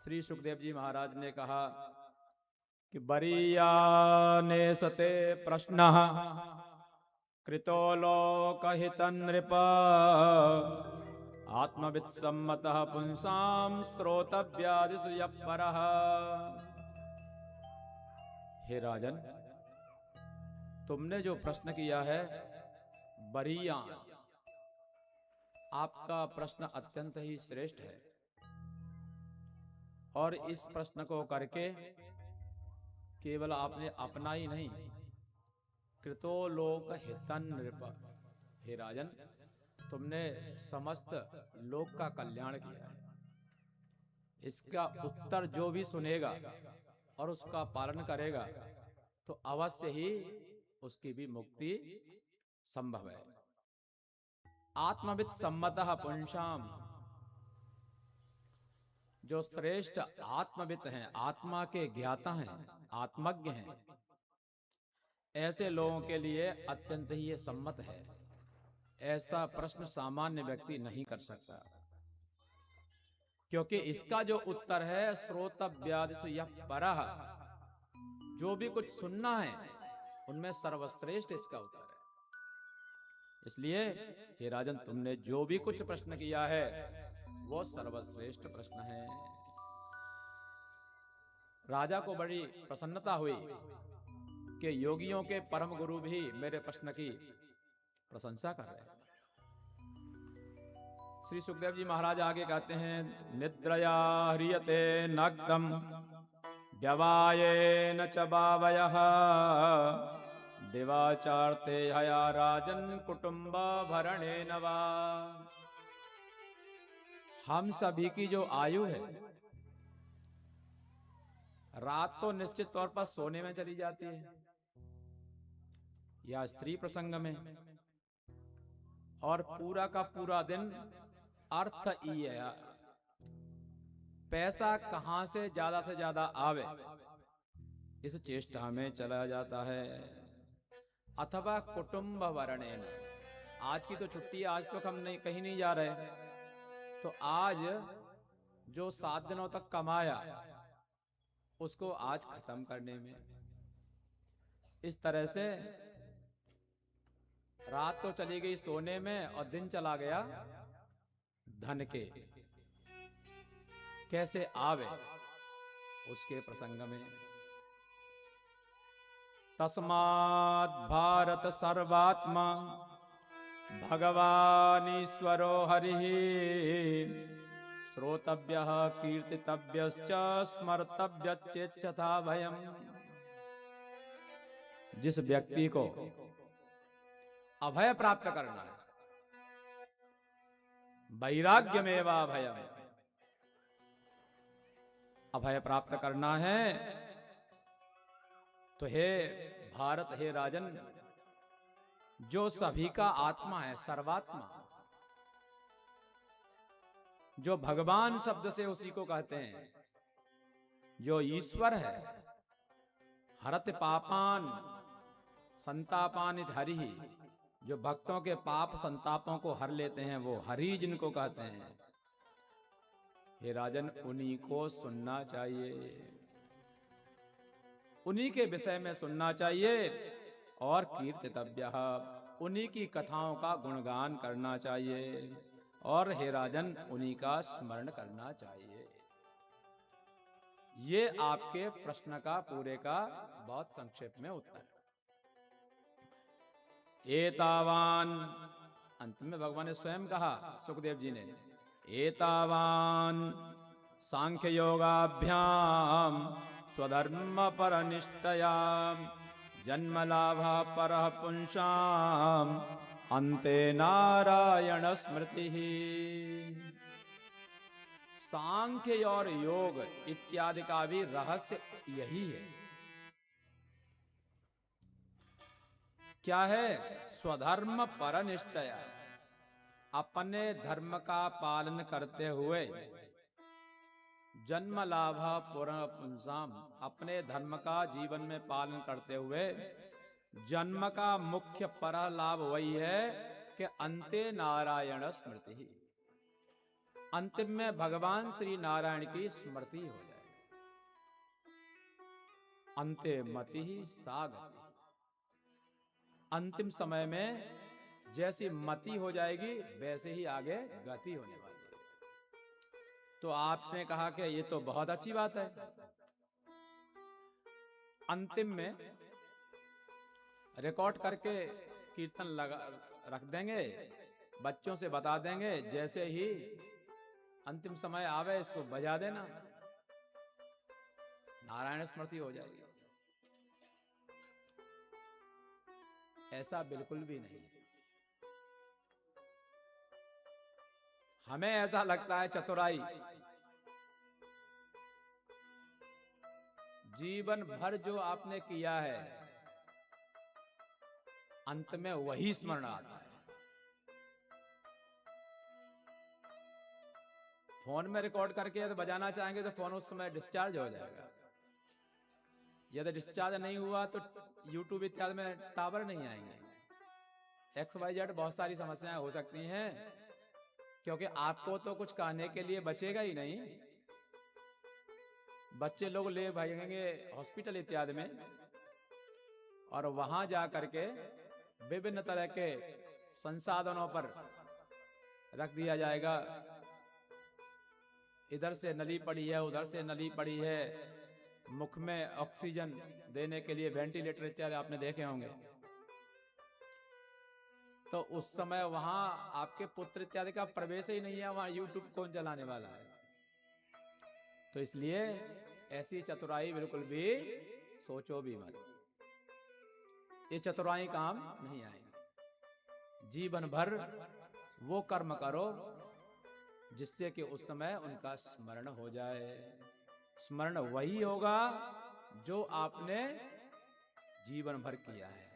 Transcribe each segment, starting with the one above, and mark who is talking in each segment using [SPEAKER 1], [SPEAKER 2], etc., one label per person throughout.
[SPEAKER 1] श्री सुखदेव जी महाराज ने कहा कि बरीयाने सते प्रश्नः कृतो लोकहितं नृप आत्मवित् सम्मतः पुंसां श्रोतव्यादिषु यः परः। हे राजन, तुमने जो प्रश्न किया है बरीयान, आपका प्रश्न अत्यंत ही श्रेष्ठ है। और इस प्रश्न को करके केवल आपने अपना ही नहीं, कृतो लोक हितन नृप, हे राजन, तुमने समस्त लोक का कल्याण किया है। इसका उत्तर जो भी सुनेगा और उसका पालन करेगा तो अवश्य ही उसकी भी मुक्ति संभव है। आत्मवित् सम्मतः पुंसाम, जो श्रेष्ठ आत्मवित् हैं, आत्मा के ज्ञाता हैं, आत्मज्ञ हैं, ऐसे लोगों के लिए अत्यंत ही ये सम्मत है। ऐसा प्रश्न सामान्य व्यक्ति नहीं कर सकता, क्योंकि इसका जो उत्तर है श्रोतव्यादिषु यः परः, जो भी कुछ सुनना है उनमें सर्वश्रेष्ठ इसका उत्तर है। इसलिए हे राजन, तुमने जो भी कुछ प्रश्न किया है वो सर्वश्रेष्ठ प्रश्न है। राजा को बड़ी प्रसन्नता हुई कि योगियों के परम गुरु भी मेरे प्रश्न की प्रशंसा कर रहे हैं। श्री सुखदेव जी महाराज आगे कहते हैं, निद्रया ह्रियते नग्दम व्यवायेन च बावयः दिवाचार्ते हया राजन कुटुंब भरणेन वा। हम सभी की जो आयु है रात तो निश्चित तौर पर सोने में चली जाती है या स्त्री प्रसंग में, और पूरा का पूरा दिन अर्थ ईया, पैसा कहां से ज्यादा आवे इस चेष्टा में चला जाता है। अथवा कुटुंब वर्णेन, आज की तो छुट्टी है, आज तो हम नहीं कहीं नहीं जा रहे, तो आज जो 7 दिनों तक कमाया उसको आज खत्म करने में, इस तरह से रात तो चली गई सोने में और दिन चला गया धन के कैसे आवे उसके प्रसंग में। तस्मात् भारत सर्वात्मा भगवानीश्वरो हरिः श्रोतव्यः कीर्तितव्यश्च स्मर्तव्यश्चेच्छथा भयम्। जिस व्यक्ति को अभय प्राप्त करना है, वैराग्यमेवा भयम्, अभय प्राप्त करना है, तो हे भारत, हे राजन, जो सभी का आत्मा है, सर्वात्मा, जो भगवान शब्द से उसी को कहते हैं, जो ईश्वर है, हरत पापान संतापान हरिहि, जो भक्तों के पाप संतापों को हर लेते हैं वो हरि जिनको कहते हैं, हे राजन, उन्हीं को सुनना चाहिए, उन्हीं के विषय में सुनना चाहिए, और कीर्तितव्यः, उन्हीं की कथाओं का गुणगान करना चाहिए, और हे राजन, उन्हीं का स्मरण करना चाहिए। ये आपके प्रश्न का पूरे का बहुत संक्षेप में उत्तर है। एतावान, अंत में भगवान ने स्वयं कहा, सुखदेव जी ने, एतावान सांख्य योगाभ्याम स्वधर्म पर निष्ठया जन्मलाभ पर पुंसाम अन्ते नारायण स्मृति। सांख्य और योग इत्यादि का भी रहस्य यही है। क्या है? स्वधर्म पर निष्ठया, अपने धर्म का पालन करते हुए, जन्म लाभ पुंसाम, अपने धर्म का जीवन में पालन करते हुए, जन्म का मुख्य पर लाभ वही है कि अंते नारायण स्मृति, अंतिम में भगवान श्री नारायण की स्मृति हो जाए। अंते मति ही सागति, अंतिम समय में जैसी मति हो जाएगी वैसे ही आगे गति होने वाली है। तो आपने कहा कि ये तो बहुत अच्छी बात है। अंतिम में रिकॉर्ड करके कीर्तन लगा रख देंगे, बच्चों से बता देंगे, जैसे ही अंतिम समय आवे इसको बजा देना, नारायण स्मृति हो जाएगी। ऐसा बिल्कुल भी नहीं। हमें ऐसा लगता है चतुराई जीवन भर जो आपने किया है अंत में वही स्मरण आता है। फोन में रिकॉर्ड करके यदि बजाना चाहेंगे तो फोन उस समय डिस्चार्ज हो जाएगा। यदि डिस्चार्ज नहीं हुआ तो यूट्यूब इत्यादि में टावर नहीं आएंगे। XYZ बहुत सारी समस्याएं हो सकती हैं, क्योंकि आपको तो कुछ कहने के लिए बचेगा ही नहीं। बच्चे लोग ले भागेंगे हॉस्पिटल इत्यादि में, और वहां जा करके विभिन्न तरह के संसाधनों पर रख दिया जाएगा। इधर से नली पड़ी है, उधर से नली पड़ी है, मुख में ऑक्सीजन देने के लिए वेंटिलेटर इत्यादि आपने देखे होंगे। तो उस समय वहां आपके पुत्र इत्यादि का प्रवेश ही नहीं है, वहां यूट्यूब कौन चलाने वाला है। तो इसलिए ऐसी चतुराई बिल्कुल भी सोचो भी मत। ये चतुराई काम नहीं आएगी। जीवन भर वो कर्म करो जिससे कि उस समय उनका स्मरण हो जाए। स्मरण वही होगा जो आपने जीवन भर किया है।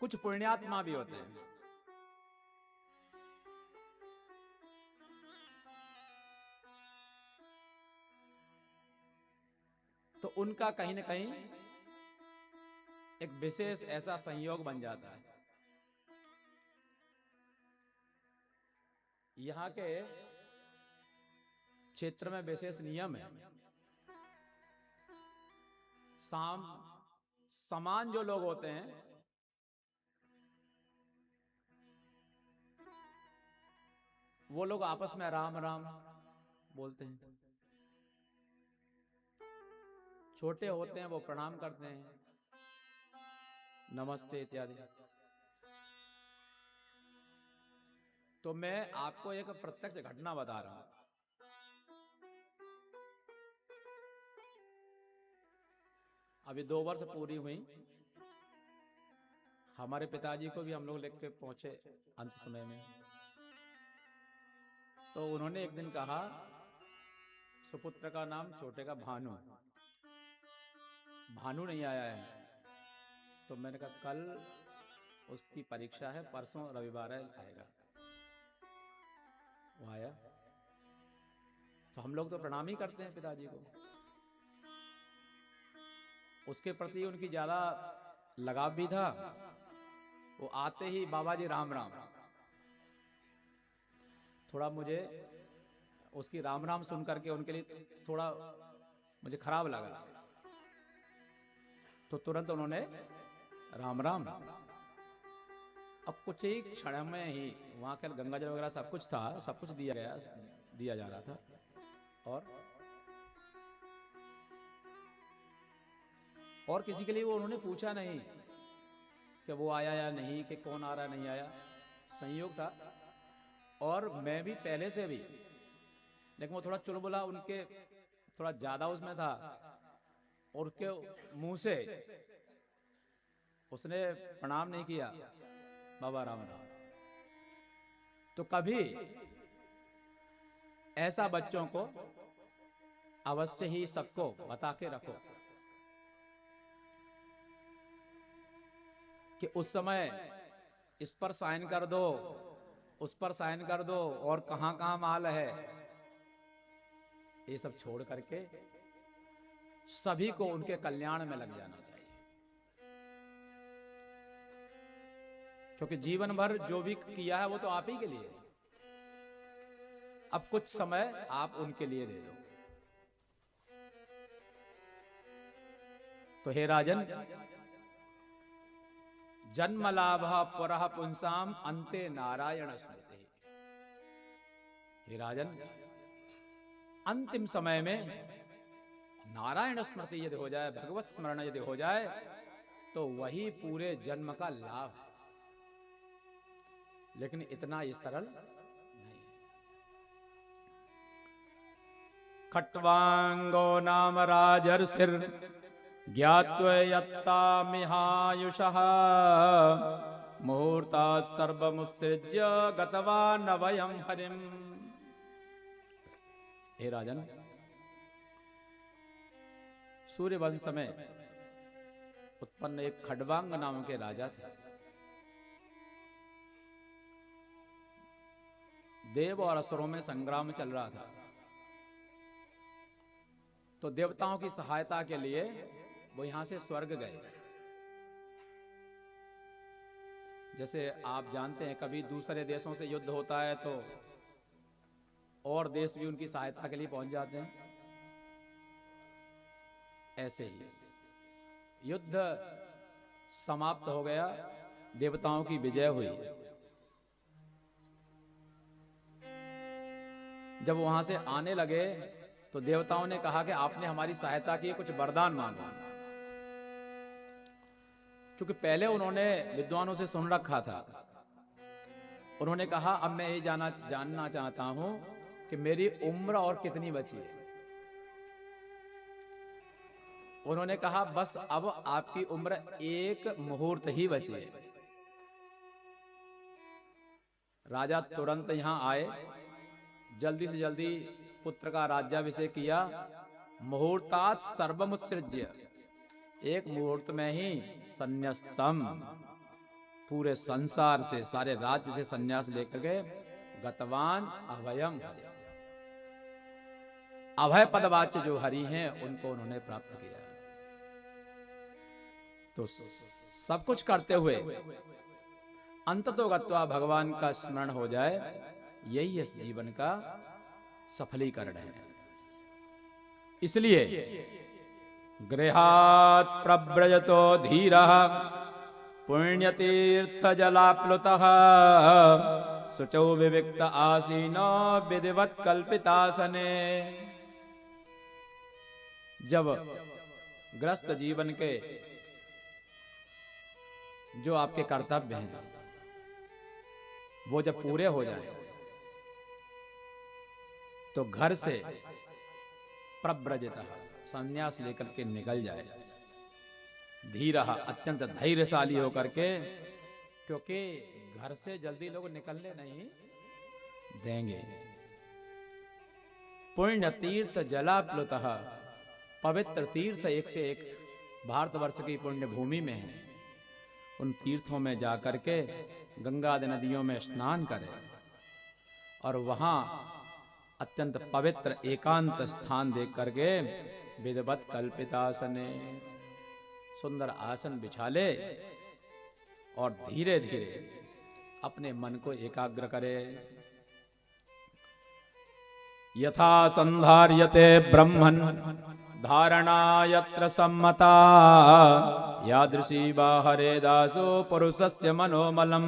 [SPEAKER 1] कुछ पुण्यात्मा भी होते हैं, तो उनका कहीं न कहीं एक विशेष ऐसा संयोग बन जाता है। यहां के क्षेत्र में विशेष नियम है। समान जो लोग होते हैं वो लोग आपस में राम राम बोलते हैं। छोटे होते हैं वो प्रणाम करते हैं, नमस्ते इत्यादि। तो मैं आपको एक प्रत्यक्ष घटना बता रहा हूं। अभी 2 वर्ष पूरी हुई, हमारे पिताजी को भी हम लोग लेके पहुंचे अंत समय में। तो उन्होंने एक दिन कहा, सुपुत्र का नाम छोटे का भानु नहीं आया है। तो मैंने कहा कल उसकी परीक्षा है, परसों रविवार आएगा। वो आया तो हम लोग तो प्रणाम ही करते हैं पिताजी को। उसके प्रति उनकी ज्यादा लगाव भी था। वो आते ही बाबा जी राम राम। थोड़ा मुझे उसकी राम राम सुन करके उनके लिए थोड़ा मुझे खराब लगा, तो तुरंत उन्होंने राम राम। अब कुछ ही क्षण में ही वहां के गंगा जल वगैरह सब कुछ था, सब कुछ दिया जा रहा था। और किसी के लिए वो उन्होंने पूछा नहीं कि वो आया या नहीं, कि कौन आ रहा नहीं आया। संयोग था। और मैं भी पहले से भी, लेकिन वो थोड़ा चुलबुला, उनके थोड़ा ज्यादा उसमें था, और उसके मुंह से उसने प्रणाम नहीं किया, बाबा राम राम। तो कभी ऐसा बच्चों को अवश्य ही सबको बता के रखो कि उस समय इस पर साइन कर दो, उस पर साइन कर दो, और कहां कहां माल है, ये सब छोड़ करके सभी को उनके कल्याण में लग जाना चाहिए। क्योंकि जीवन भर जो भी किया है वो तो आप ही के लिए। अब कुछ समय आप उनके लिए दे दो। तो हे राजन, जन्म लाभ पुरः पुंसाम अंते नारायण स्मृति। हे राजन, अंतिम समय में नारायण स्मृति यदि हो जाए, भगवत स्मरण यदि हो जाए, तो वही पूरे जन्म का लाभ है। लेकिन इतना ये सरल नहीं। खट्वांगो नाम राजर्षिर ज्ञात्वयत्ता मिहायुषः मुहूर्तात् सर्वमुत्सृज्य गतवान् वयं हरिम्। हे राजन, सूर्यवंश में उत्पन्न एक खड्वांग नाम के राजा थे। देव और असुरों में संग्राम चल रहा था, तो देवताओं की सहायता के लिए वो यहां से स्वर्ग गए। जैसे आप जानते हैं, कभी दूसरे देशों से युद्ध होता है तो और देश भी उनकी सहायता के लिए पहुंच जाते हैं। ऐसे ही युद्ध समाप्त हो गया, देवताओं की विजय हुई। जब वहां से आने लगे तो देवताओं ने कहा कि आपने हमारी सहायता की, कुछ वरदान मांगा। क्योंकि पहले उन्होंने विद्वानों से सुन रखा था, उन्होंने कहा अब मैं ये जानना चाहता हूं कि मेरी उम्र और कितनी बची है। उन्होंने कहा बस अब आपकी उम्र एक मुहूर्त ही बची है। राजा तुरंत यहां आए, जल्दी से जल्दी पुत्र का राज्याभिषेक किया। मुहूर्तात् सर्वमुत्सृज्य, एक मुहूर्त में ही संन्यास्तम, पूरे संसार से, सारे राज्य से संन्यास लेकर के गतवान अभयम, अभय पदवाच्य जो हरि हैं उनको उन्होंने प्राप्त किया। तो सब कुछ करते हुए अंततो गत्वा भगवान का स्मरण हो जाए, यही इस जीवन का सफलीकरण है। इसलिए गृहात् प्रव्रजतो धीरः पुण्यतीर्थ जलाप्लुतः शुचौ विविक्त आसीनो विधिवत् कल्पितासने। जब ग्रस्त जीवन के जो आपके कर्तव्य हैं वो जब पूरे हो जाए तो घर से प्रव्रजितः, संन्यास लेकर के निकल जाए। धीरः, अत्यंत धैर्यशाली होकर के, क्योंकि घर से जल्दी लोग निकलने नहीं देंगे। पुण्य तीर्थ जलाप्लुतः, पवित्र तीर्थ एक से एक भारतवर्ष की पुण्य भूमि में है, उन तीर्थों में जाकर के गंगा आदि नदियों में स्नान करें और वहां अत्यंत पवित्र एकांत स्थान देख करके विधिवत कल्पितासने, सुंदर आसन बिछा ले और धीरे धीरे अपने मन को एकाग्र करे। यथा संधार्यते ब्रह्मन् धारणा यत्र सम्मता यादृशी बाहरे दासो पुरुषस्य मनोमलम।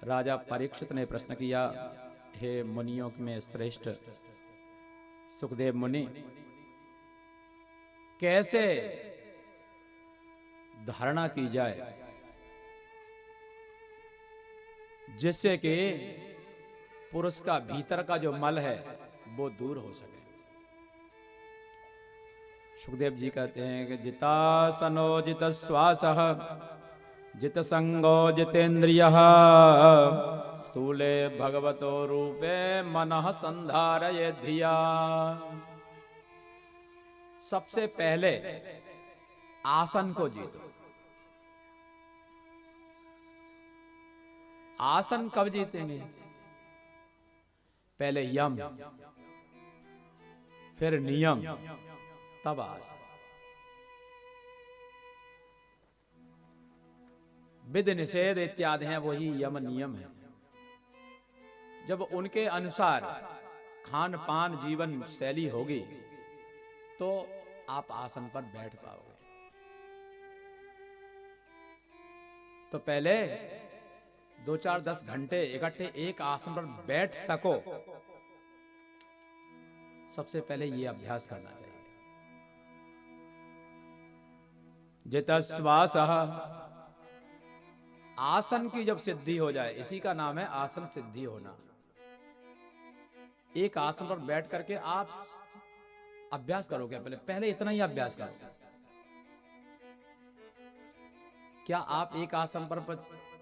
[SPEAKER 1] राजा परीक्षित ने प्रश्न किया, हे मुनियों में श्रेष्ठ सुखदेव मुनि, कैसे धारणा की जाए जिससे कि पुरुष का भीतर का जो मल है वो दूर हो सके। सुखदेव जी कहते हैं कि जितासनो जित श्वासः जित संगो जितेन्द्रियः स्थूले भगवतो रूपे मनः संधारये धिया। सबसे पहले आसन को जीतो। आसन कब जीतेंगे? पहले यम, फिर नियम, तब आसन। विधि निषेध इत्यादि हैं, वही यम नियम है। जब उनके अनुसार खान पान जीवन शैली होगी तो आप आसन पर बैठ पाओगे। तो पहले 2-4-10 घंटे इकट्ठे एक आसन पर बैठ सको, सबसे पहले ये अभ्यास करना चाहिए। जितश्वास, आसन की जब सिद्धि हो जाए, इसी का नाम है आसन सिद्धि होना। एक आसन पर बैठ करके आप अभ्यास करोगे, पहले इतना ही अभ्यास करो। क्या आप एक आसन पर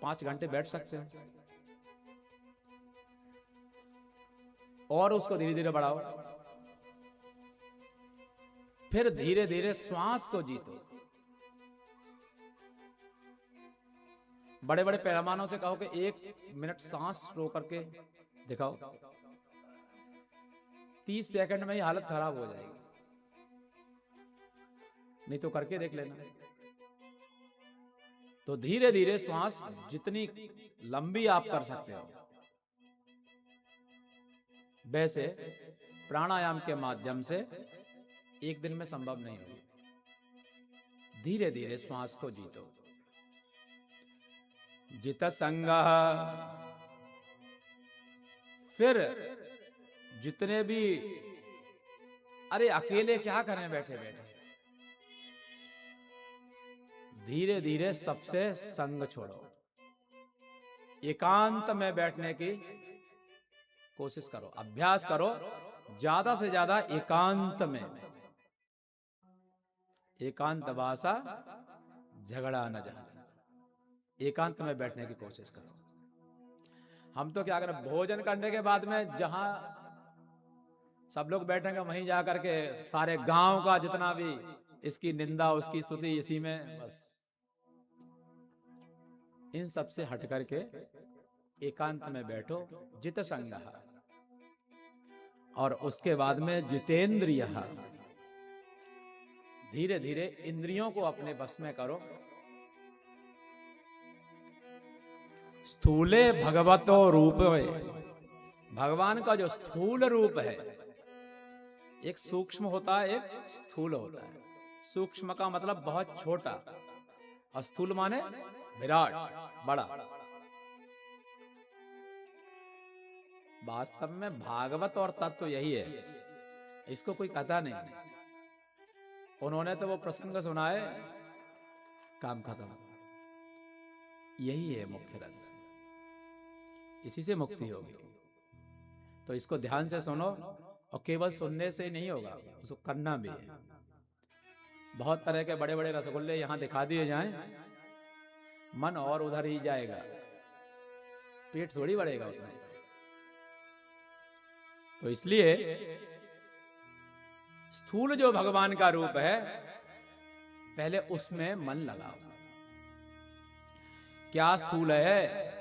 [SPEAKER 1] 5 घंटे बैठ सकते हो? और उसको धीरे धीरे बढ़ाओ, फिर धीरे धीरे श्वास को जीतो। बड़े बड़े पैमानों से कहो कि 1 मिनट सांस रो करके दिखाओ, 30 सेकंड में ही हालत खराब हो जाएगी। नहीं तो करके देख लेना। तो धीरे धीरे श्वास जितनी लंबी आप कर सकते हो, वैसे प्राणायाम के माध्यम से एक दिन में संभव नहीं होगी। धीरे धीरे श्वास को जीतो। जित संगः, फिर जितने भी, अरे अकेले क्या करें बैठे बैठे, धीरे धीरे सबसे संग छोड़ो, एकांत में बैठने की कोशिश करो, अभ्यास करो ज्यादा से ज्यादा एकांत में। एकांत वासा झगड़ा न जहां, एकांत में बैठने की कोशिश करो। हम तो क्या करें, भोजन करने के बाद में जहां सब लोग बैठेंगे वहीं जाकर के सारे गांव का जितना भी इसकी निंदा उसकी स्तुति, इसी में बस। इन सब से हट करके एकांत में बैठो, जित संगः, और उसके बाद में जितेंद्रियः, धीरे धीरे इंद्रियों को अपने बस में करो। स्थूले भगवतो रूप, भगवान का जो स्थूल रूप है, एक सूक्ष्म होता है एक स्थूल होता है। सूक्ष्म का मतलब बहुत छोटा, और स्थूल माने विराट, बड़ा। वास्तव में भागवत और तत्व तो यही है, इसको कोई कहता नहीं। उन्होंने तो वो प्रसंग सुनाए, काम खत्म। यही है मुख्य रस, इसी से मुक्ति होगी। तो इसको ध्यान से सुनो, और केवल सुनने से नहीं होगा, उसको करना भी है। बहुत तरह के बड़े बड़े रसगुल्ले यहां दिखा दिए जाएं, मन और उधर ही जाएगा, पेट थोड़ी बढ़ेगा उतना। तो इसलिए स्थूल जो भगवान का रूप है, पहले उसमें मन लगाओ। क्या स्थूल है?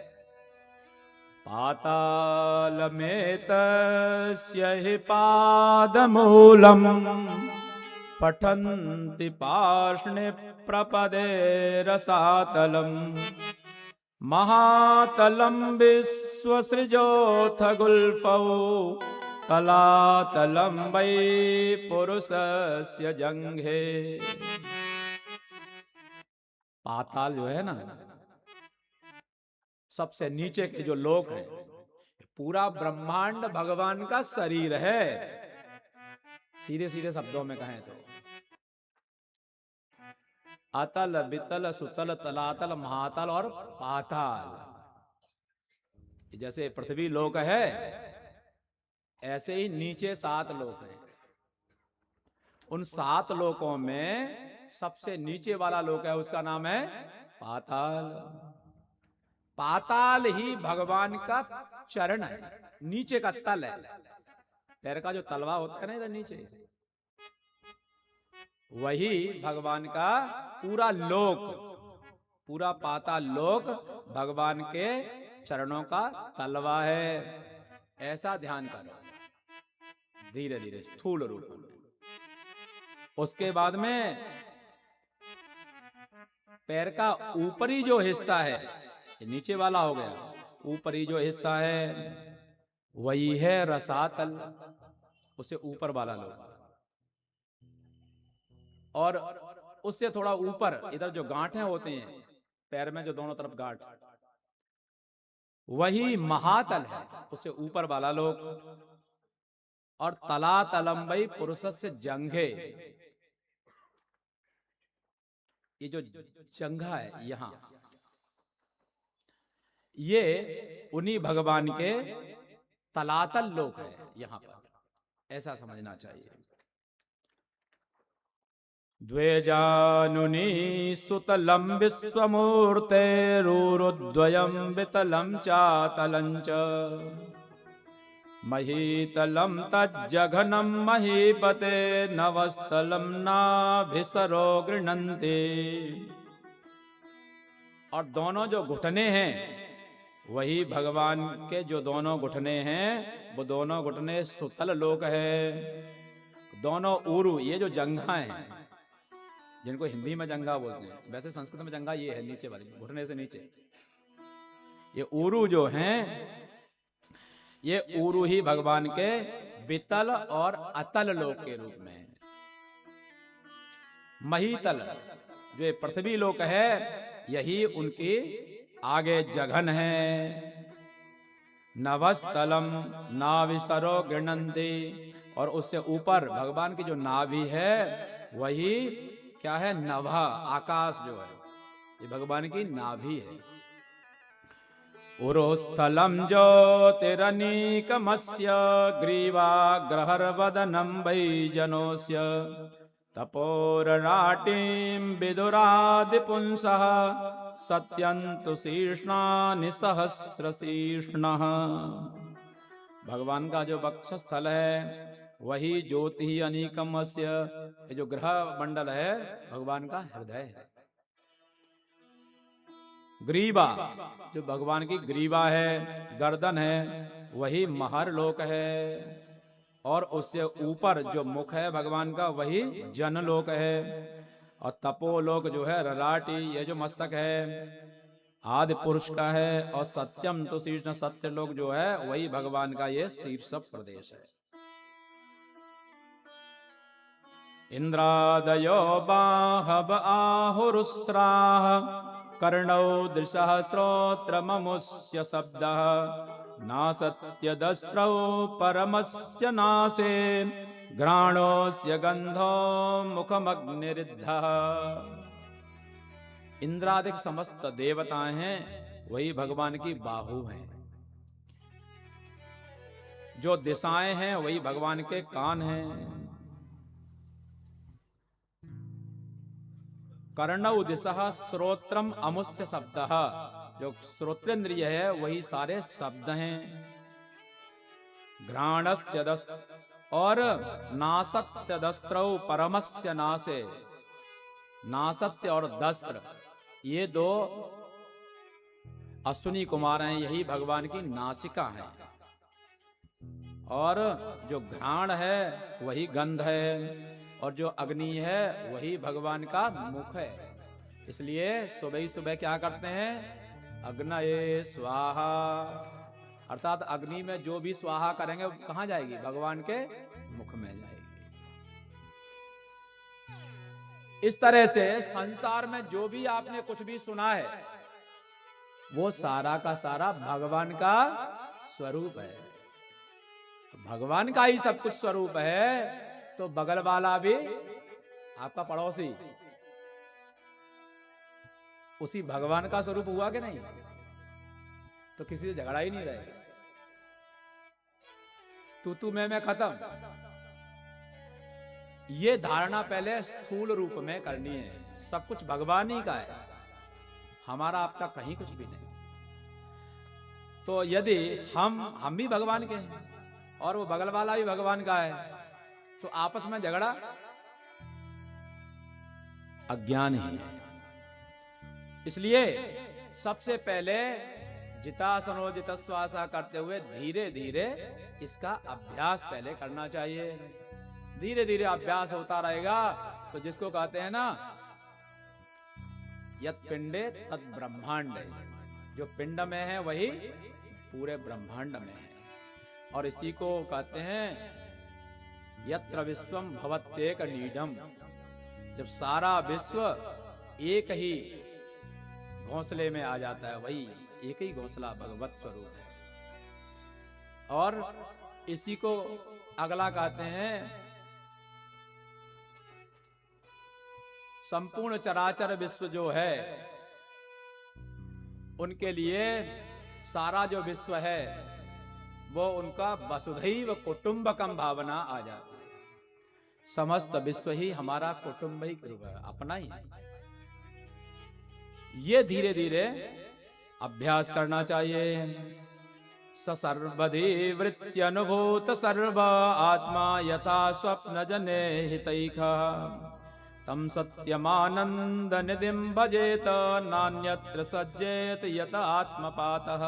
[SPEAKER 1] पाताल में तस्य हि पादमूलम, पठन्ति पार्ष्णे प्रपदे रसातलम, महातलम विश्वसृजोऽथ गुल्फौ, तलातलम वै पुरुषस्य जंघे। पाताल जो है ना, सबसे नीचे के जो लोक है, पूरा ब्रह्मांड भगवान का शरीर है। सीधे सीधे शब्दों में कहें तो अतल, वितल, सुतल, तलातल, महातल और पाताल। जैसे पृथ्वी लोक है, ऐसे ही नीचे 7 लोक हैं। उन 7 लोकों में सबसे नीचे वाला लोक है, उसका नाम है पाताल। पाताल ही भगवान का चरण है, नीचे का तल है। पैर का जो तलवा होता है ना इधर नीचे, वही भगवान का पूरा लोक, पूरा पाताल लोक भगवान के चरणों का तलवा है। ऐसा ध्यान करो धीरे धीरे, स्थूल रूप। उसके बाद में पैर का ऊपरी जो हिस्सा है, ये नीचे वाला हो गया, ऊपरी जो हिस्सा है वही है रसातल, उससे ऊपर वाला लोग। और उससे थोड़ा ऊपर इधर जो गांठें होते हैं पैर में, जो दोनों तरफ गांठ, वही महातल है, उससे ऊपर वाला लोग। और तला तलम्बई पुरुष से जंघे, ये जो जंघा है यहां, ये उन्हीं भगवान के तलातल लोक है यहां पर, ऐसा समझना चाहिए। द्वेजानुनी सुतलं विश्वमूर्तेरुरुद्वयं वितलं चातलं च महीतलं तज्जघनं महीपते नवस्थलं नाभिसरो गृह्णन्ति। और दोनों जो घुटने हैं वही भगवान के जो दोनों घुटने हैं, वो दोनों घुटने सुतल लोक है। दोनों ऊरु, ये जो जंघा है, जिनको हिंदी में जंघा बोलते हैं, वैसे संस्कृत में जंघा ये है नीचे वाली, घुटने से नीचे, ये ऊरु जो हैं, ये ऊरु ही भगवान के वितल और अतल लोक के रूप में है। महीतल जो ये पृथ्वी लोक है, यही उनकी आगे जघन है। नभस्तलम नाभिसरो गृह्णन्ति, और उससे ऊपर भगवान की जो नाभि है वही क्या है, नभा, आकाश जो है, ये भगवान की नाभि है। उरोस्थलम ज्योतिरनीकमस्य ग्रीवाग्रहर्वदनं वैजनोस्य तपोरराटिं विदुरादिपुंसः सत्यन्तु शीर्ष्णानि सहस्रशीर्ष्णः। भगवान का जो वक्षस्थल है वही ज्योति अनीकमस्य, ये जो ग्रह मंडल है भगवान का हृदय है। ग्रीवा जो भगवान की ग्रीवा है, गर्दन है, वही महर लोक है। और उससे ऊपर जो मुख है भगवान का वही जनलोक है। और तपोलोक जो है रराटी, ये जो मस्तक है आदि पुरुष का है। और सत्यम तो शीर्ष, सत्य लोक जो है वही भगवान का ये शीर्ष प्रदेश है। इंद्रादयो बाहव आहुरुस्राः कर्णौ दृशः श्रोत्रममुष्य शब्दः नासत्यदस्रौ परमस्य नासे घ्राणोस्य गंधो मुखमग्निरिद्धः। इंद्रादिक समस्त देवताएं हैं, वही भगवान की बाहु हैं। जो दिशाएं हैं वही भगवान के कान हैं। कर्णौ दिशः श्रोत्रम अमुष्य शब्दः, जो श्रोत्रेंद्रिय है वही सारे शब्द हैं। घ्राणस्य दस्, और नासत्य दस्त्रौ परमस्य नासे, नासत्य और दस्त्र ये दो अश्विनी कुमार हैं, यही भगवान की नासिका है। और जो घ्राण है वही गंध है, और जो अग्नि है वही भगवान का मुख है। इसलिए सुबह ही सुबह क्या करते हैं, अग्नये स्वाहा, अर्थात अग्नि में जो भी स्वाहा करेंगे वो कहां जाएगी, भगवान के मुख में जाएगी। इस तरह से संसार में जो भी आपने कुछ भी सुना है वो सारा का सारा भगवान का स्वरूप है। भगवान का ही सब कुछ स्वरूप है, तो बगल वाला भी आपका पड़ोसी उसी भगवान का स्वरूप हुआ कि नहीं? तो किसी से झगड़ा ही नहीं रहे, तू मैं खत्म। ये धारणा पहले स्थूल रूप में करनी है। सब कुछ भगवान ही का है, हमारा आपका कहीं कुछ भी नहीं। तो यदि हम भी भगवान के हैं और वो बगल वाला भी भगवान का है, तो आपस में झगड़ा अज्ञान ही है। इसलिए सबसे पहले जितासनो जितश्वासा करते हुए धीरे धीरे इसका अभ्यास पहले करना चाहिए। धीरे धीरे अभ्यास होता रहेगा तो जिसको कहते हैं ना यत पिंडे तत् ब्रह्मांड, जो पिंड में है वही पूरे ब्रह्मांड में है। और इसी को कहते हैं यत्र विश्वम भवत्येक नीडम, जब सारा विश्व एक ही घोंसले में आ जाता है, वही एक ही घोंसला भगवत स्वरूप है। और इसी को अगला कहते हैं संपूर्ण चराचर विश्व जो है उनके लिए सारा जो विश्व है वो उनका वसुधैव कुटुंबकम भावना आ जाती है। समस्त विश्व ही हमारा कुटुंब ही रूप है, अपना ही है। ये धीरे धीरे अभ्यास करना चाहिए। सर्वधि वृत्त्यनुभूत सर्व आत्मा यथा स्वप्न जने हितैक तम सत्यमानंद निधिम भजेत नान्यत्र सज्जेत यत आत्मपातः।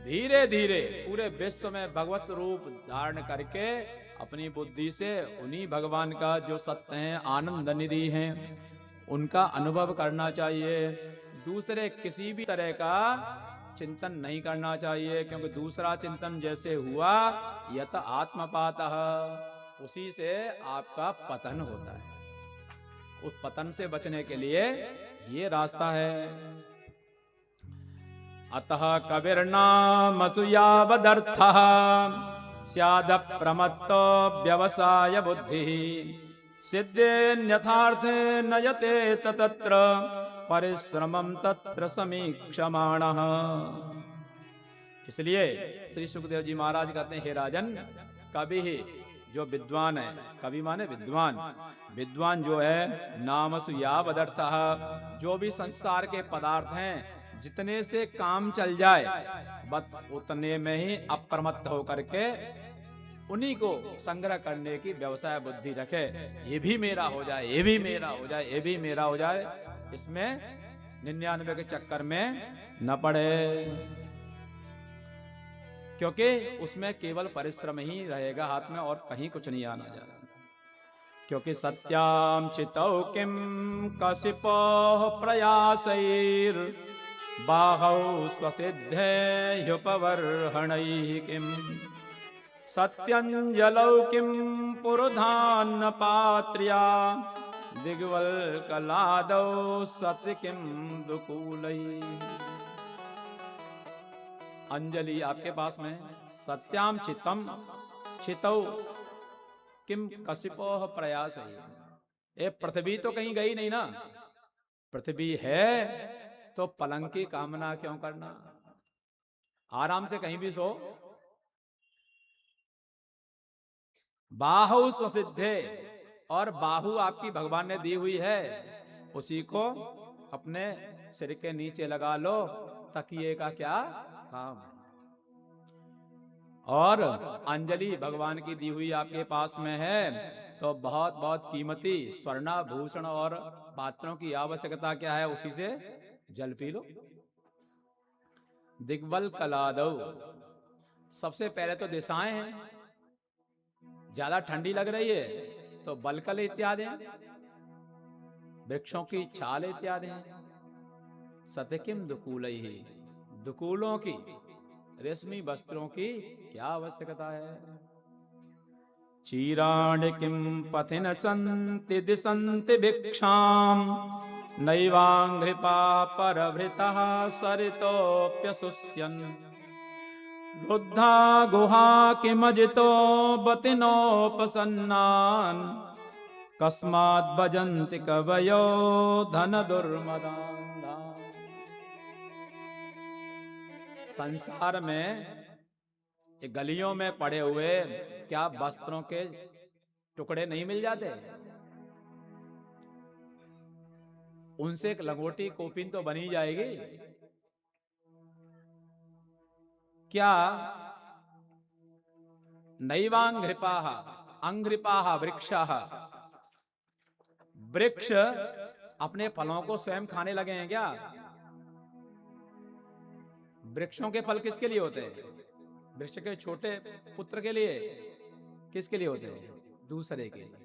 [SPEAKER 1] धीरे धीरे पूरे विश्व में भगवत रूप धारण करके अपनी बुद्धि से उन्हीं भगवान का जो सत्य है, आनंद निधि है, उनका अनुभव करना चाहिए। दूसरे किसी भी तरह का चिंतन नहीं करना चाहिए, क्योंकि दूसरा चिंतन जैसे हुआ यत आत्मपातः, उसी से आपका पतन होता है। उस पतन से बचने के लिए ये रास्ता है। अतः कविर्नामसूयावदर्थः स्याद प्रमत्तो व्यवसाय बुद्धि सिद्धेन्यथार्थे नयते तत्र परिश्रमं तत्र समीक्षमाणः। इसलिए श्री सुखदेव जी महाराज कहते हैं, हे राजन, कवि ही जो विद्वान है, कवि माने विद्वान, विद्वान जो है नामसूयावदर्थः, जो भी संसार के पदार्थ हैं जितने से काम चल जाए बस उतने में ही अप्रमत्त होकर के उन्हीं को संग्रह करने की व्यवसाय बुद्धि रखे। ये भी मेरा हो जाए, ये भी मेरा हो जाए, ये भी मेरा हो जाए, इसमें 99 के चक्कर में न पड़े, क्योंकि उसमें केवल परिश्रम ही रहेगा हाथ में और कहीं कुछ नहीं आना जा रहा। क्योंकि सत्याम चितौ किम कशिपो प्रयासैर बाहौ स्वसिद्धेयुपवर्हणैः किम सत्यंजलौ किम पुरुधान्न पात्र्या दिग्वल्कलादौ सत्य किम दुकूलैः। अंजलि आपके पास में सत्याम चित्तम चितौ किम कशिपोह प्रयास है। ये पृथ्वी तो कहीं गई नहीं ना, पृथ्वी है तो पलंग की कामना क्यों करना, आराम से कहीं भी सो। बाहु स्वसिद्धे, और बाहु आपकी भगवान ने दी हुई है, उसी को अपने सिर के नीचे लगा लो, तकिए का क्या काम है। और अंजलि भगवान की दी हुई आपके पास में है तो बहुत बहुत कीमती स्वर्णाभूषण और पात्रों की आवश्यकता क्या है, उसी से जल पी लो। दिग्बल कलादौ, सबसे पहले तो दिशाएं हैं, ज्यादा ठंडी लग रही है तो बलकल इत्यादि हैं, वृक्षों की छाल इत्यादि हैं। सत्यकिम दुकूलैहि, दुकूलों की रेशमी वस्त्रों की क्या आवश्यकता है। चीराणि किम पथिन संति दिशन्ति भिक्षाम नैवांघ्रिपा परभृतः सरितोऽप्यसुष्यन् रुद्धा गुहा किमजितो बतिनोपसन्नान् कस्माद् भजन्ति कवयो धन दुर्मदान्। संसार में ये गलियों में पड़े हुए क्या वस्त्रों के टुकड़े नहीं मिल जाते, उनसे एक लंगोटी कोपिन तो बनी जाएगी। क्या नैवांघ्रिपाः अंघ्रिपाः वृक्षाः, वृक्ष अपने फलों को स्वयं खाने लगे हैं क्या? वृक्षों के फल किसके लिए होते हैं? वृक्ष के छोटे पुत्र के लिए। किसके लिए होते हैं? दूसरे के लिए।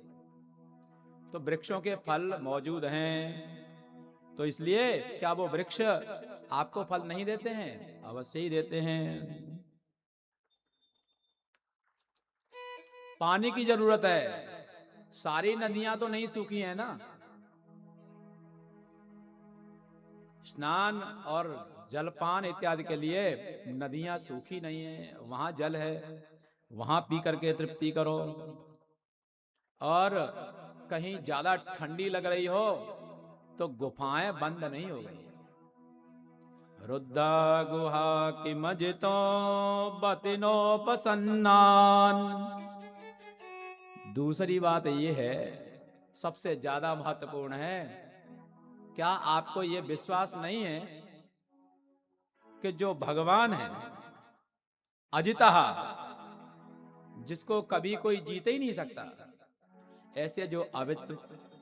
[SPEAKER 1] तो वृक्षों के फल मौजूद हैं, तो इसलिए क्या वो वृक्ष आपको फल नहीं देते हैं? अवश्य ही देते हैं। पानी की जरूरत है, सारी नदियां तो नहीं सूखी हैं ना। स्नान और जलपान इत्यादि के लिए नदियां सूखी नहीं है, वहां जल है, वहां पी करके तृप्ति करो। और कहीं ज्यादा ठंडी लग रही हो तो गुफाएं बंद नहीं हो गई। रुद्धा गुहा की मजितो बतिनोपसन्नान। दूसरी बात ये है, सबसे ज्यादा महत्वपूर्ण है, क्या आपको ये विश्वास नहीं है कि जो भगवान है अजितः, जिसको कभी कोई जीत ही नहीं सकता, ऐसे जो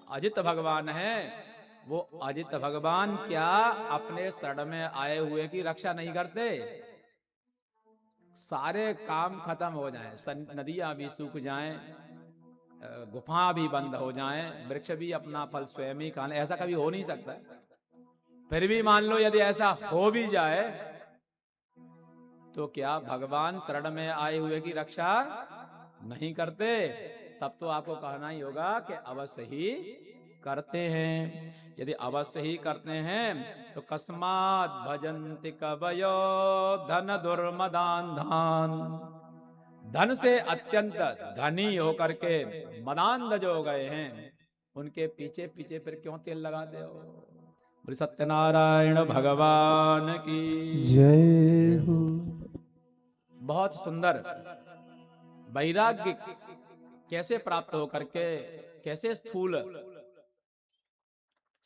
[SPEAKER 1] अजित भगवान है, वो अजित भगवान क्या अपने शरण में आए हुए की रक्षा नहीं करते? सारे काम खत्म हो जाएं, नदियां भी सूख जाएं, गुफा भी बंद हो जाएं, वृक्ष भी अपना फल स्वयं ही खाने, ऐसा कभी हो नहीं सकता। फिर भी मान लो यदि ऐसा हो भी जाए तो क्या भगवान शरण में आए हुए की रक्षा नहीं करते? तब तो आपको कहना ही होगा कि अवश्य ही करते हैं। यदि अवश्य ही करते हैं तो कस्मात् भजन्ति कवयो धन दुर्मदान धान। धन से अत्यंत धनी होकर के मदान्ध जो हो गए हैं, उनके पीछे पीछे फिर क्यों तेल लगाते हो? बोले सत्यनारायण भगवान की
[SPEAKER 2] जय हो।
[SPEAKER 1] बहुत सुंदर वैराग्य कैसे प्राप्त हो करके, कैसे स्थूल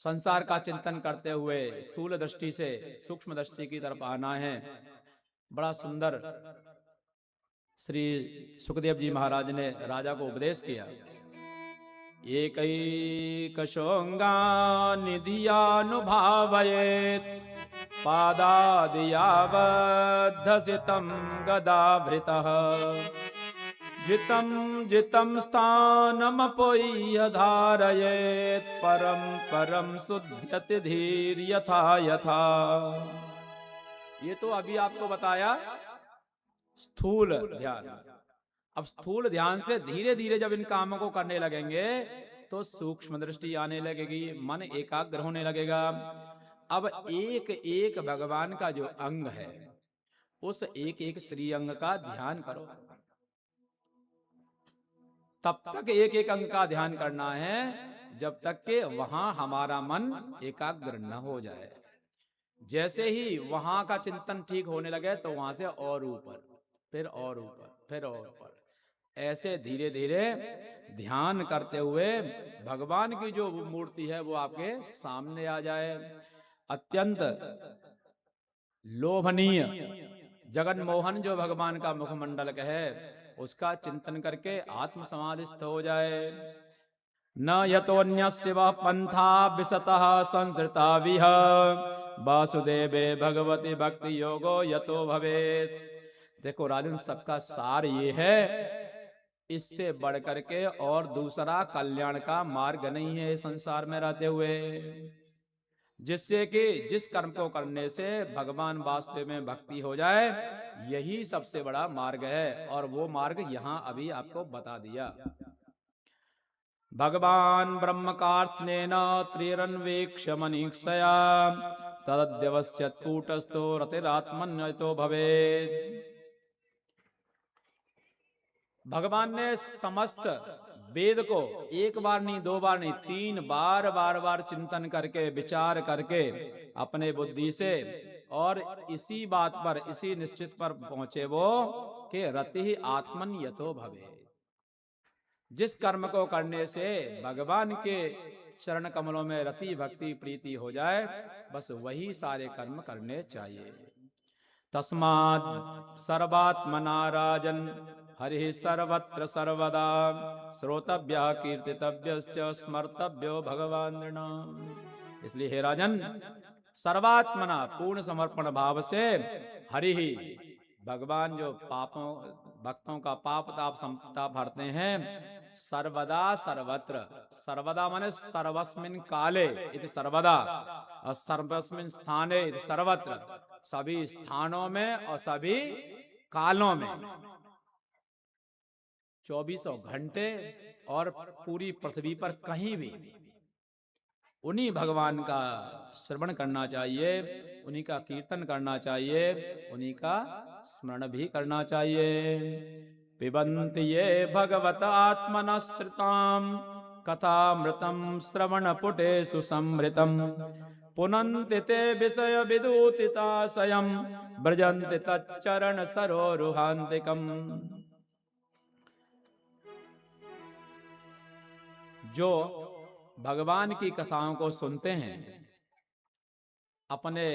[SPEAKER 1] संसार का चिंतन करते हुए स्थूल दृष्टि से सूक्ष्म दृष्टि की तरफ आना है। बड़ा सुंदर श्री सुखदेव जी महाराज ने राजा को उपदेश किया। एकैकशोऽङ्गा निधियानुभावयेत् पादादियावद्धसितं गदाभृतः जितं जितं स्थानमपोह्य धारयेत् परं परं शुध्यति धीर यथा यथा। ये तो अभी आपको बताया स्थूल ध्यान। अब स्थूल ध्यान से धीरे धीरे जब इन कामों को करने लगेंगे तो सूक्ष्म दृष्टि आने लगेगी, मन एकाग्र होने लगेगा। अब एक एक भगवान का जो अंग है, उस एक एक श्री अंग का ध्यान करो। तब तक एक एक अंग का ध्यान करना है जब तक कि वहां हमारा मन एकाग्र न हो जाए। जैसे ही वहां का चिंतन ठीक होने लगे तो वहां से और ऊपर, फिर और ऊपर, फिर और ऊपर, ऐसे धीरे धीरे ध्यान करते हुए भगवान की जो मूर्ति है वो आपके सामने आ जाए। अत्यंत लोभनीय जगन मोहन जो भगवान का मुखमंडल है, उसका चिंतन करके आत्म समाधिस्थ हो जाए। न यतोऽन्यस्य वः पंथा विशतः संसृता विह वासुदेवे भगवती भक्ति योगो यतो भवेत्। देखो राजन, सबका सार ये है, इससे बढ़ करके और दूसरा कल्याण का मार्ग नहीं है संसार में रहते हुए, जिससे कि जिस कर्म को करने से भगवान वास्तव में भक्ति हो जाए, यही सबसे बड़ा मार्ग है। और वो मार्ग यहां अभी आपको बता दिया। भगवान ब्रह्मकार्थनेन त्रिरन्वेक्ष मनीक्षया तदद्यवस्यत् कूटस्थो रतिरात्मन्यतो भवेत्। भगवान ने समस्त वेद को एक बार नहीं, दो बार नहीं, 3 बार बार बार चिंतन करके विचार करके अपने बुद्धि से, और इसी बात पर, इसी निश्चित पर पहुंचे वो कि रति आत्मन यतो भवे। जिस कर्म को करने से भगवान के चरण कमलों में रति भक्ति प्रीति हो जाए, बस वही सारे कर्म करने चाहिए। तस्मात् सर्वात्मना राजन हरि सर्वत्र सर्वदा श्रोतव्यः कीर्तितव्यश्च स्मर्तव्यो भगवान् नृणाम्। इसलिए हे राजन, सर्वात्मना पूर्ण समर्पण भाव से हरि ही, भगवान जो पापों भक्तों का पाप ताप संताप हरते हैं। सर्वदा सर्वत्र, सर्वदा माने सर्वस्मिन काले इति सर्वदा, और सर्वस्मिन स्थाने इति सर्वत्र, सभी स्थानों में और सभी कालों में, 24 घंटे और पूरी पृथ्वी पर कहीं भी उन्हीं भगवान का श्रवण करना चाहिए, उन्हीं का कीर्तन करना चाहिए, उन्हीं का स्मरण भी करना चाहिए। पिबन्ति ये भगवत आत्मनश्रिताम कथामृतम श्रवणपुटेषु संहृतम पुनन्ति ते विषय विदूतिताशयम् व्रजन्ति तच्चरण सरोरुहान्तिकम्। जो भगवान की कथाओं को सुनते हैं, अपने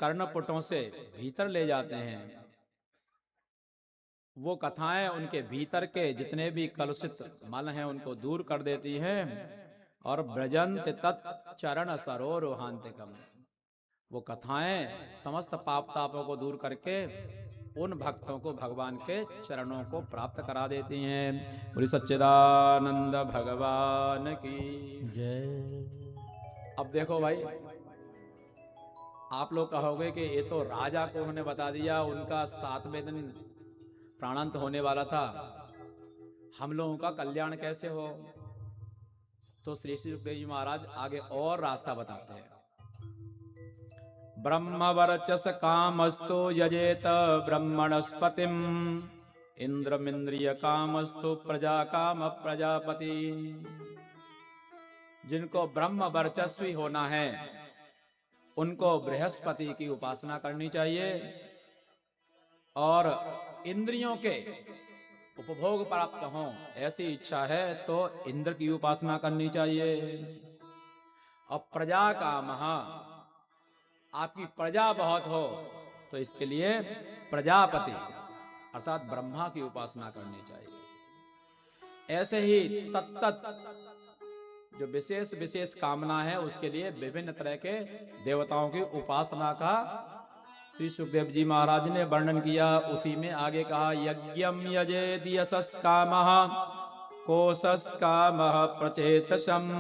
[SPEAKER 1] कर्णपुटों से भीतर ले जाते हैं, वो कथाएं उनके भीतर के जितने भी कलुषित मल हैं उनको दूर कर देती हैं। और ब्रजंत तत्चरण सरोरुहान्तिकम्, वो कथाएं समस्त पाप तापों को दूर करके उन भक्तों को भगवान के चरणों को प्राप्त करा देती हैं। बोलिए सच्चिदानंद भगवान की
[SPEAKER 2] जय।
[SPEAKER 1] अब देखो भाई, आप लोग कहोगे कि ये तो राजा को उन्होंने बता दिया, उनका 7वें दिन प्राणांत होने वाला था, हम लोगों का कल्याण कैसे हो? तो श्री श्री सुखदेव जी महाराज आगे और रास्ता बताते हैं। ब्रह्म वर्चस कामस्तु यजेत ब्रह्मणस्पतिम इंद्रमिंद्रिय कामस्तु प्रजा काम प्रजापति। जिनको ब्रह्म वर्चस्वी होना है उनको बृहस्पति की उपासना करनी चाहिए, और इंद्रियों के उपभोग प्राप्त हों ऐसी इच्छा है तो इंद्र की उपासना करनी चाहिए। और प्रजा कामः, आपकी प्रजा बहुत हो तो इसके लिए प्रजापति अर्थात ब्रह्मा की उपासना करनी चाहिए। ऐसे ही तत्त जो विशेष विशेष कामना है उसके लिए विभिन्न तरह के देवताओं की उपासना का श्री सुखदेव जी महाराज ने वर्णन किया। उसी में आगे कहा, यज्ञम यजेद यशस् कामः कोशस् कामः प्रचेतसम्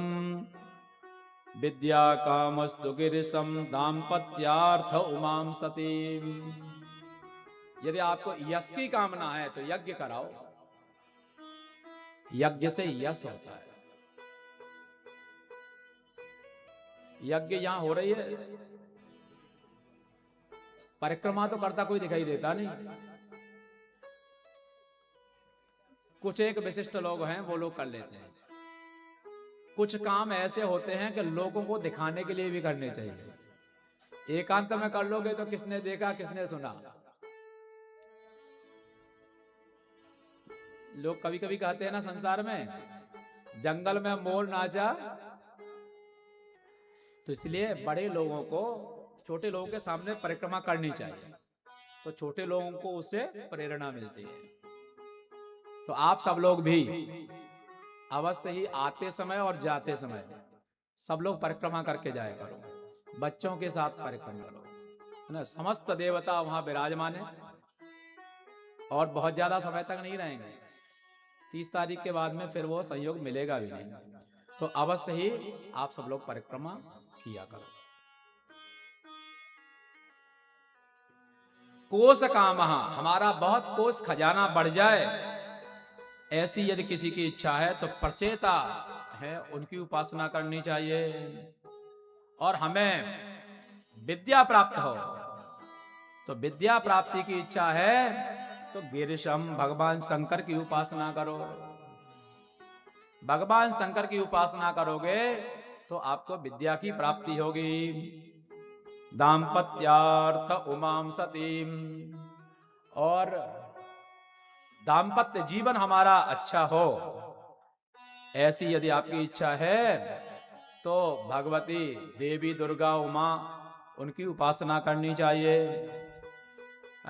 [SPEAKER 1] विद्या कामस्तु गिरिशम दाम्पत्यार्थ उमाम सतीम। यदि आपको यश की कामना है तो यज्ञ कराओ, यज्ञ से यश होता है। यज्ञ यहां हो रही है, परिक्रमा तो करता कोई दिखाई देता नहीं। कुछ एक विशिष्ट लोग हैं वो लोग कर लेते हैं। कुछ काम ऐसे होते हैं कि लोगों को दिखाने के लिए भी करने चाहिए। एकांत में कर लोगे तो किसने देखा किसने सुना। लोग कभी कभी कहते हैं ना संसार में, जंगल में मोर नाचा। तो इसलिए बड़े लोगों को छोटे लोगों के सामने परिक्रमा करनी चाहिए, तो छोटे लोगों को उससे प्रेरणा मिलती है। तो आप सब लोग भी अवश्य ही आते समय और जाते समय सब लोग परिक्रमा करके जाया करो, बच्चों के साथ परिक्रमा करो, है ना। समस्त देवता वहां विराजमान है और बहुत ज्यादा समय तक नहीं रहेंगे। 30 तारीख के बाद में फिर वो संयोग मिलेगा भी नहीं। तो अवश्य ही आप सब लोग परिक्रमा किया करो। कोश कामः, हमारा बहुत कोश खजाना बढ़ जाए ऐसी यदि किसी की इच्छा है तो प्रचेता है उनकी उपासना करनी चाहिए। और हमें विद्या प्राप्त हो तो विद्या प्राप्ति की इच्छा है तो गिरिशम भगवान शंकर की उपासना करो। भगवान शंकर की उपासना करोगे तो आपको विद्या की प्राप्ति होगी। दाम्पत्यार्थ उमाम सतीम, और दाम्पत्य जीवन हमारा अच्छा हो ऐसी यदि आपकी इच्छा है तो भगवती देवी दुर्गा उमा उनकी उपासना करनी चाहिए।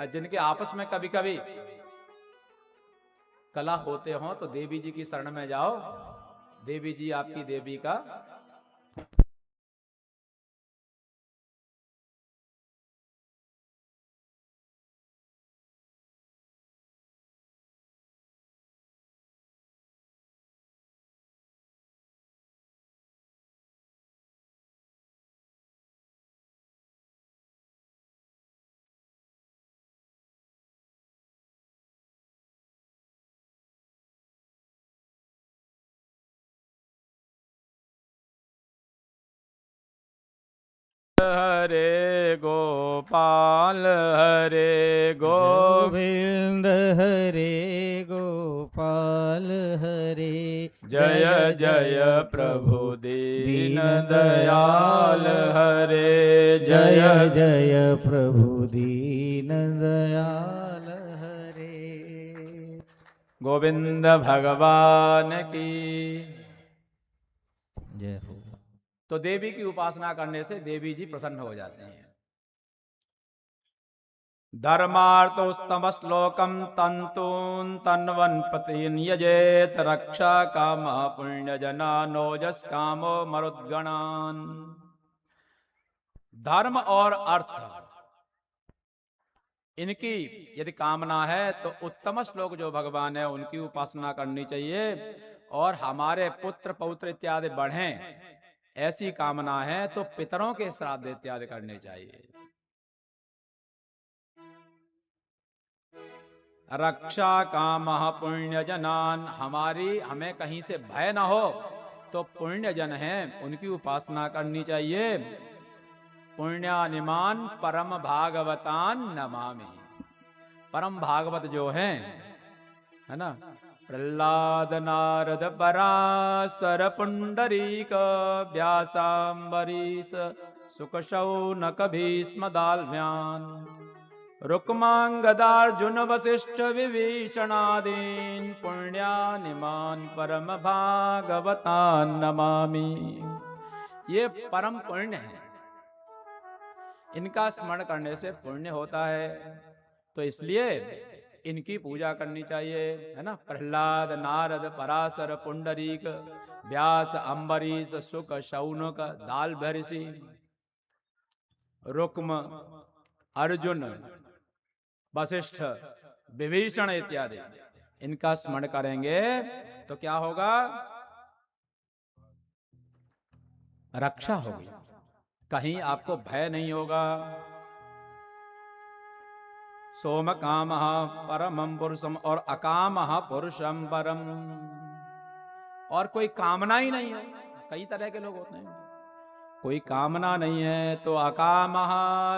[SPEAKER 1] जिनके आपस में कभी कभी कला होते हो तो देवी जी की शरण में जाओ, देवी जी आपकी देवी का हरे गोपाल हरे
[SPEAKER 3] गोविंद हरे गोपाल हरे
[SPEAKER 1] जय जय प्रभु दीन दयाल हरे
[SPEAKER 3] जय जय प्रभु दीन दयाल हरे।
[SPEAKER 1] गोविंद भगवान की
[SPEAKER 3] जय हो।
[SPEAKER 1] तो देवी की उपासना करने से देवी जी प्रसन्न हो जाते हैं। धर्मार्थोस्तम श्लोकम तंतून तन्वन पतिन यजेत रक्षा काम पुण्य जना नोजस कामो मरुद्गणान। धर्म और अर्थ इनकी यदि कामना है तो उत्तम श्लोक जो भगवान है उनकी उपासना करनी चाहिए, और हमारे पुत्र पौत्र इत्यादि बढ़ें ऐसी कामना है तो पितरों के श्राद्ध इत्यादि करने चाहिए। रक्षा काम पुण्य जनान, हमें कहीं से भय न हो तो पुण्य जन हैं उनकी उपासना करनी चाहिए। पुण्यानिमान परम भागवतान नमामि। परम भागवत जो हैं, है ना, प्रहलाद नारद पराशर पुंडरीक व्यासाम्बरीश सुकशौनक भीष्म दाल्भ्यान रुक्मांगदार्जुन वसिष्ठ विभीषणादीन पुण्यानिमान परम भागवतान नमामि। ये परम पुण्य है, इनका स्मरण करने से पुण्य होता है, तो इसलिए इनकी पूजा करनी चाहिए, है ना। प्रहलाद नारद पराशर पुंडरीक व्यास अम्बरीश सुक शौनक दाल्भ्य ऋषि रुक्म अर्जुन वशिष्ठ विभीषण इत्यादि, इनका स्मरण करेंगे तो क्या होगा? रक्षा होगी, कहीं आपको भय नहीं होगा। सोम काम परमं पुरुषम और अकाम पुरुषम परम, और कोई कामना ही नहीं है। कई तरह के लोग होते हैं, कोई कामना नहीं है तो अकाम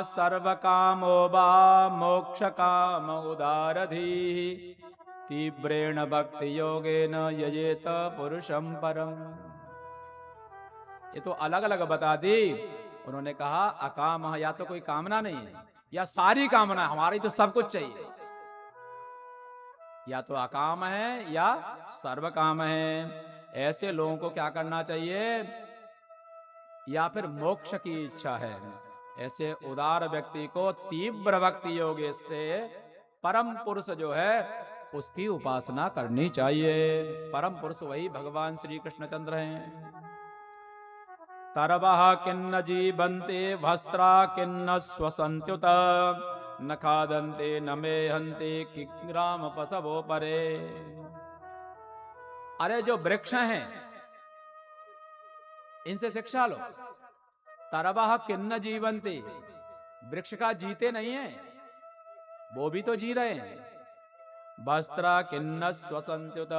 [SPEAKER 1] सर्व कामो वा मोक्ष काम उदारधी तीव्रेण भक्ति योगेन यजेत पुरुषम परम। ये तो अलग अलग बता दी उन्होंने। कहा अकाम, या तो कोई कामना नहीं है या सारी कामना, हमारी तो सब कुछ चाहिए, या तो अकाम है या सर्व काम है। ऐसे लोगों को क्या करना चाहिए? या फिर मोक्ष की इच्छा है, ऐसे उदार व्यक्ति को तीव्र भक्ति योग से परम पुरुष जो है उसकी उपासना करनी चाहिए। परम पुरुष वही भगवान श्री कृष्णचंद्र हैं। तरवः किन्न जीवन्ते वस्त्रा किन्न स्वसन्त्युत न खादन्ते न मेहन्ते किग्राम पशवो परे। अरे जो वृक्ष हैं इनसे शिक्षा लो। तरवः किन्न जीवन्ते, वृक्ष का जीते नहीं है, वो भी तो जी रहे हैं। वस्त्रा किन्न स्वसन्त्युत,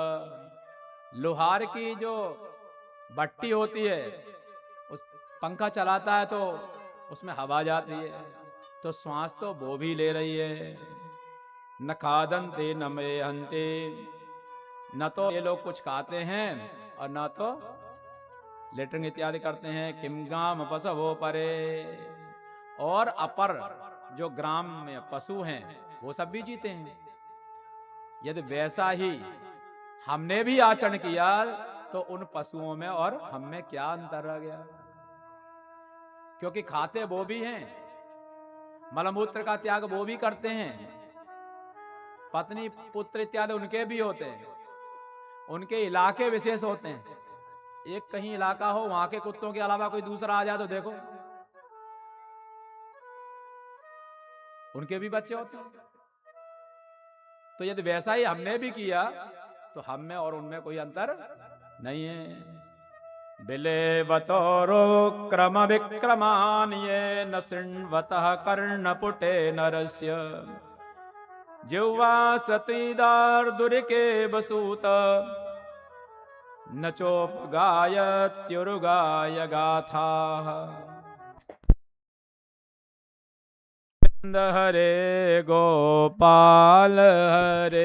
[SPEAKER 1] लोहार की जो भट्टी होती है उस पंखा चलाता है तो उसमें हवा जाती है, तो श्वास तो वो भी ले रही है। न खादन्ते न मेहन्ते, न तो ये लोग कुछ खाते हैं और न तो लेटरिंग इत्यादि करते हैं। किम गाम पशवो परे, और अपर जो ग्राम में पशु हैं वो सब भी जीते हैं। यदि वैसा ही हमने भी आचरण किया तो उन पशुओं में और हम में क्या अंतर रह गया? क्योंकि खाते वो भी हैं, मलमूत्र का त्याग वो भी करते हैं, पत्नी पुत्र इत्यादि उनके भी होते हैं, उनके इलाके विशेष होते हैं। एक कहीं इलाका हो वहां के कुत्तों के अलावा कोई दूसरा आ जाए तो देखो उनके भी बच्चे होते हैं। तो यदि वैसा ही हमने भी किया तो हम में और उनमें कोई अंतर नहीं है। बिलेवतोरो क्रम विक्रमान ये न शृण्वतः कर्णपुटे नरस्य जिह्वा सतीदार्दुरिके वसूत न चोपगायत्युरुगाय गाथाः। हरे गोपाल हरे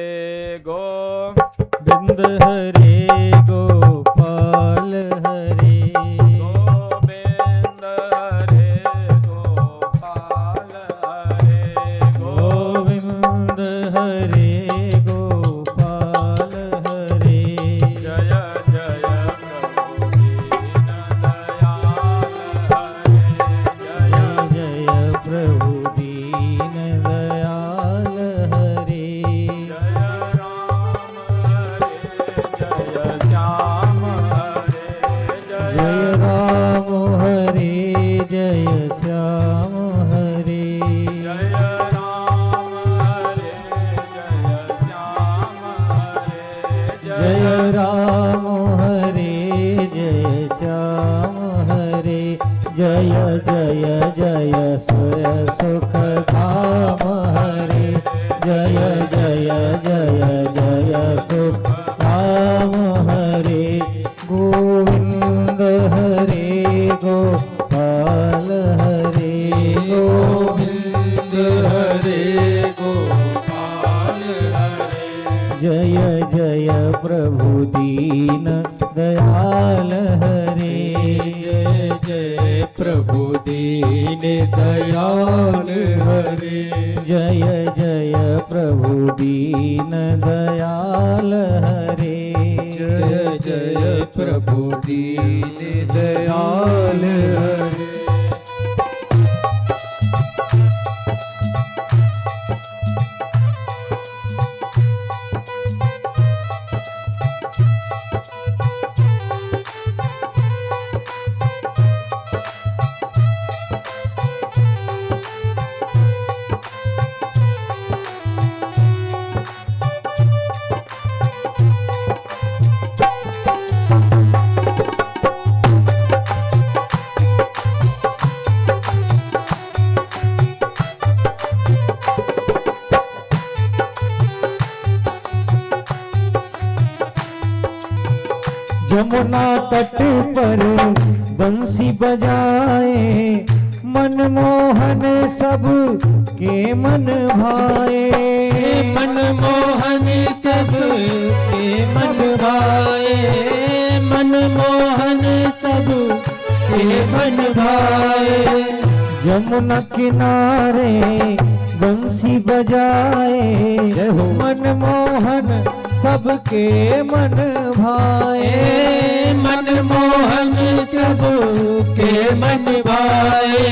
[SPEAKER 3] बिंद हरे गोपाल हरे
[SPEAKER 1] गोविंद हरे गोपाल हरे
[SPEAKER 3] गोविंद हरे गोपाल हरे
[SPEAKER 1] जय जय प्रभु दीन दयाल हरे जय
[SPEAKER 3] जय प्रभु दीन दयाल हरे
[SPEAKER 1] जय राम हरे जय श्याम हरे
[SPEAKER 3] जय राम हरे जय श्याम हरे
[SPEAKER 1] जय राम हरे जय श्याम हरे
[SPEAKER 3] जय राम हरे जय श्याम हरे जय जय जय सुख धाम हरे जय जय जय जय सुख धाम हरे गोविंद हरे गोपाल हरे गोविंद
[SPEAKER 2] हरे गोपाल हरे
[SPEAKER 3] जय जय प्रभु दीन दयाल हरे
[SPEAKER 2] जय जय प्रभु दीन दयाल हरे
[SPEAKER 3] जय जय प्रभु दीन दयाल हरे
[SPEAKER 2] जय जय प्रभु दीन दयाल हरे
[SPEAKER 3] यमुना तट पर बंसी बजाए मनमोहन सब के मन भाए
[SPEAKER 2] मनमोहन सब के मन भाए मनमोहन सब के मन भाए
[SPEAKER 3] यमुना किनारे बंसी बजाए मनमोहन सबके मन भाए
[SPEAKER 2] मनमोहन सब के मन भाए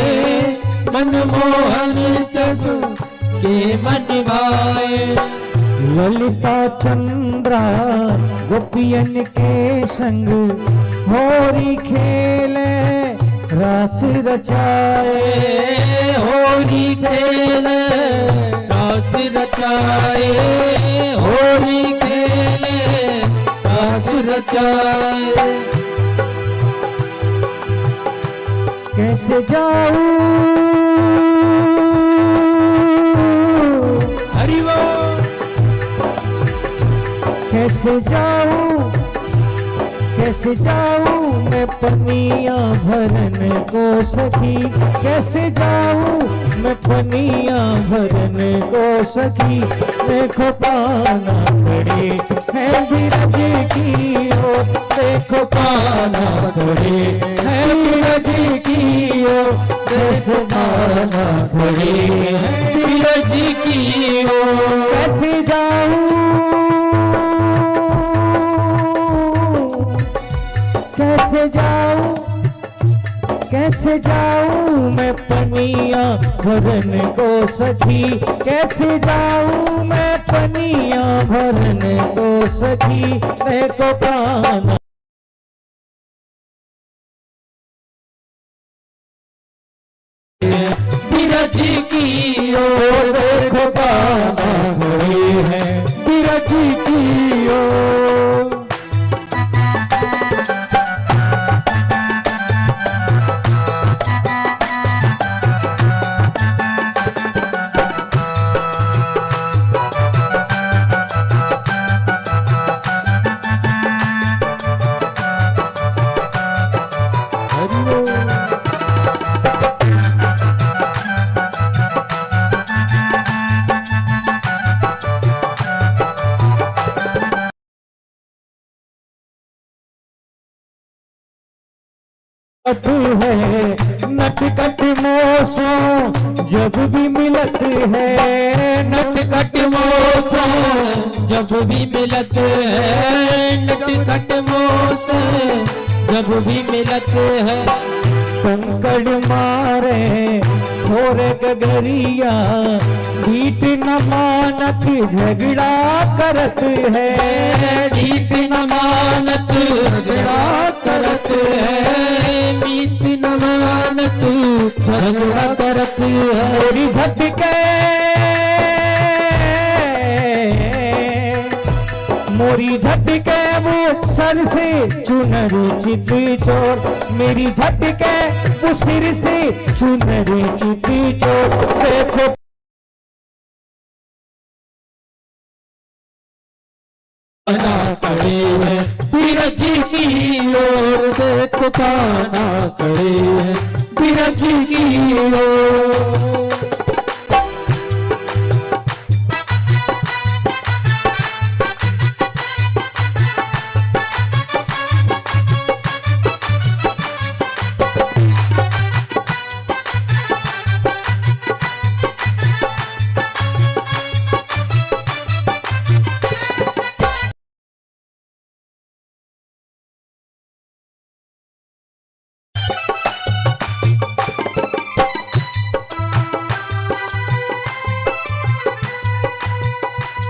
[SPEAKER 2] मनमोहन सब के मन भाए
[SPEAKER 3] ललिता चंद्रा गोपियन के संग होरी खेले रास रचाए
[SPEAKER 2] होली खेले रास रचाए होली खेले रास रचाए
[SPEAKER 3] कैसे जाऊं
[SPEAKER 2] हरि बोल
[SPEAKER 3] कैसे जाऊं मैं पनिया भरन को सखी कैसे जाऊं मैं पनिया भरन को सखी देखो पाना पड़े है बिरज की ओर देखो पाना पड़े है बिरज की ओर देखो पाना पड़े है
[SPEAKER 2] बिरज की ओर
[SPEAKER 3] कैसे जाऊं कैसे जाऊं मैं पनिया भरन को सखी कैसे जाऊं मैं पनिया भरन को सखी देखो पाना
[SPEAKER 2] बिरज की ओर
[SPEAKER 3] देखो पाना हुई है
[SPEAKER 2] बिरज की ओर
[SPEAKER 3] है नटखट मौसम जब भी मिलत है,
[SPEAKER 2] नटखट मौसम जब भी मिलत है, नटखट मौसम जब भी मिलत है।
[SPEAKER 3] कंकड़ मारे थोड़े गगरिया बीट न मानत झगड़ा करत है,
[SPEAKER 2] मीत न मानत झगड़ा करत है, मीत न मानत झगड़ा करत है।
[SPEAKER 3] मोरी झटके मोरी झटके वो सर से चुनरी चिती चोर, मेरी झटके वो सिर से चुनरी चिती चोर। देखो
[SPEAKER 2] काना खड़े हैं बीरज की ओर, देखो काना खड़े हैं बीरज की ओर।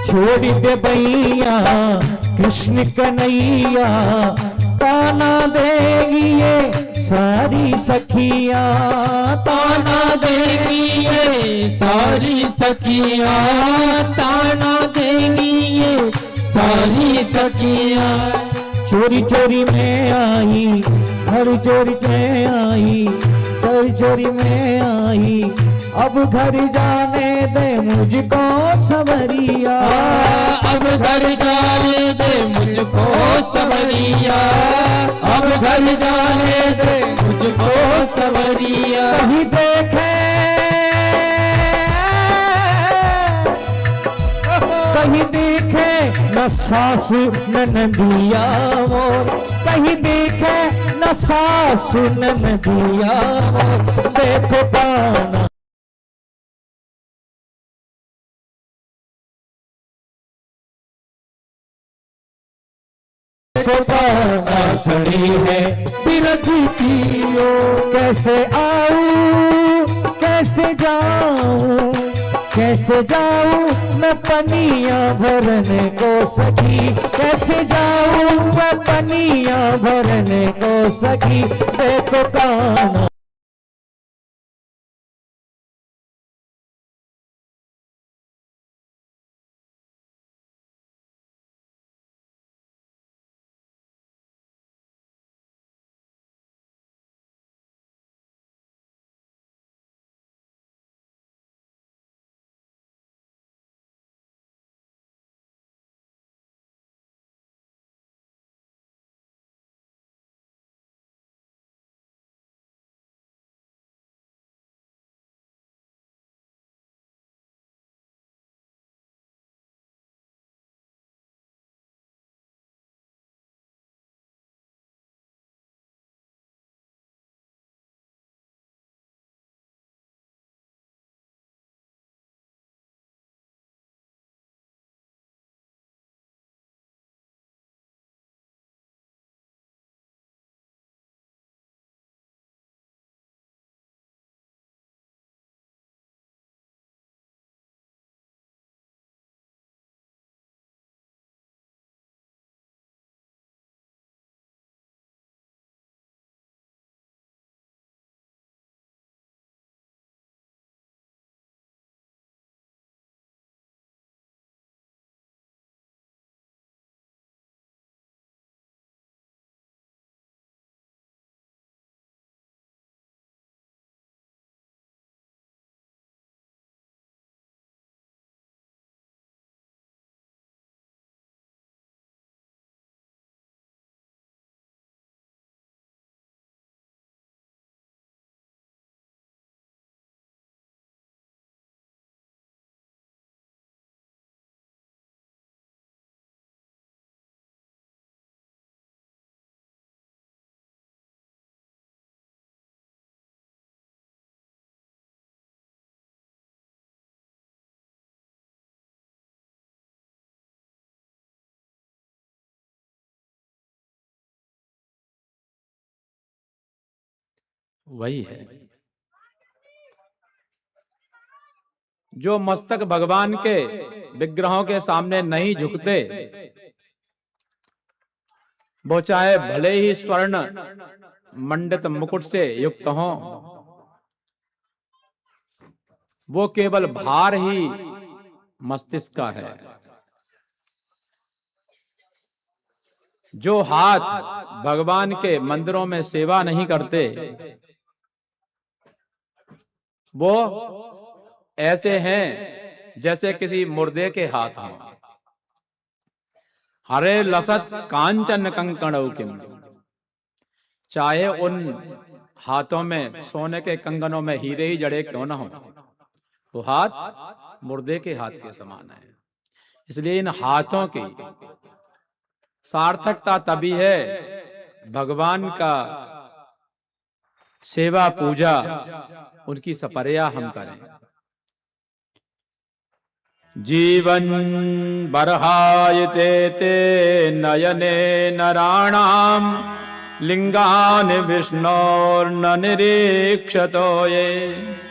[SPEAKER 3] छोड़ दे भैया कृष्ण कन्हैया, ताना देगी ये सारी सखिया,
[SPEAKER 2] ताना देगी ये सारी सखिया, ताना देगी ये सारी सखिया।
[SPEAKER 3] चोरी चोरी में आई घर चोरी में आई, चोरी चोरी में आई, अब घर जाने दे मुझको सवरिया,
[SPEAKER 2] अब घर जाने दे मुझको सवरिया, अब घर जाने दे मुझको सवरिया।
[SPEAKER 3] कहीं देखे कहीं देखे न सास न नदिया मोर, कहीं देखे न सास न नदिया मोर। देखो काना
[SPEAKER 2] खड़ी है बीरज की ओर,
[SPEAKER 3] कैसे आऊं कैसे जाऊं, कैसे जाऊं मैं पनिया भरने को सखी, कैसे जाऊं मैं पनिया भरने को सखी। देखो काना
[SPEAKER 1] वही है। जो मस्तक भगवान के विग्रहों के सामने नहीं झुकते, वो चाहे भले ही स्वर्ण मंडित मुकुट से युक्त हों, वो केवल भार ही मस्तिष्क का है। जो हाथ भगवान के मंदिरों में सेवा नहीं करते, वो ऐसे हैं जैसे किसी मुर्दे के हाथ हों। हरे लसत कांचन कंकणौ किम, चाहे उन हाथों में सोने के कंगनों में हीरे ही जड़े क्यों ना हो, वो हाथ मुर्दे के हाथ के समान है। इसलिए इन हाथों की सार्थकता तभी है भगवान का सेवा पूजा उनकी सपर्या हम करें। जीवन बर्हायते ते नयने नराणाम लिंगान विष्णोर्न निरीक्षतो ये।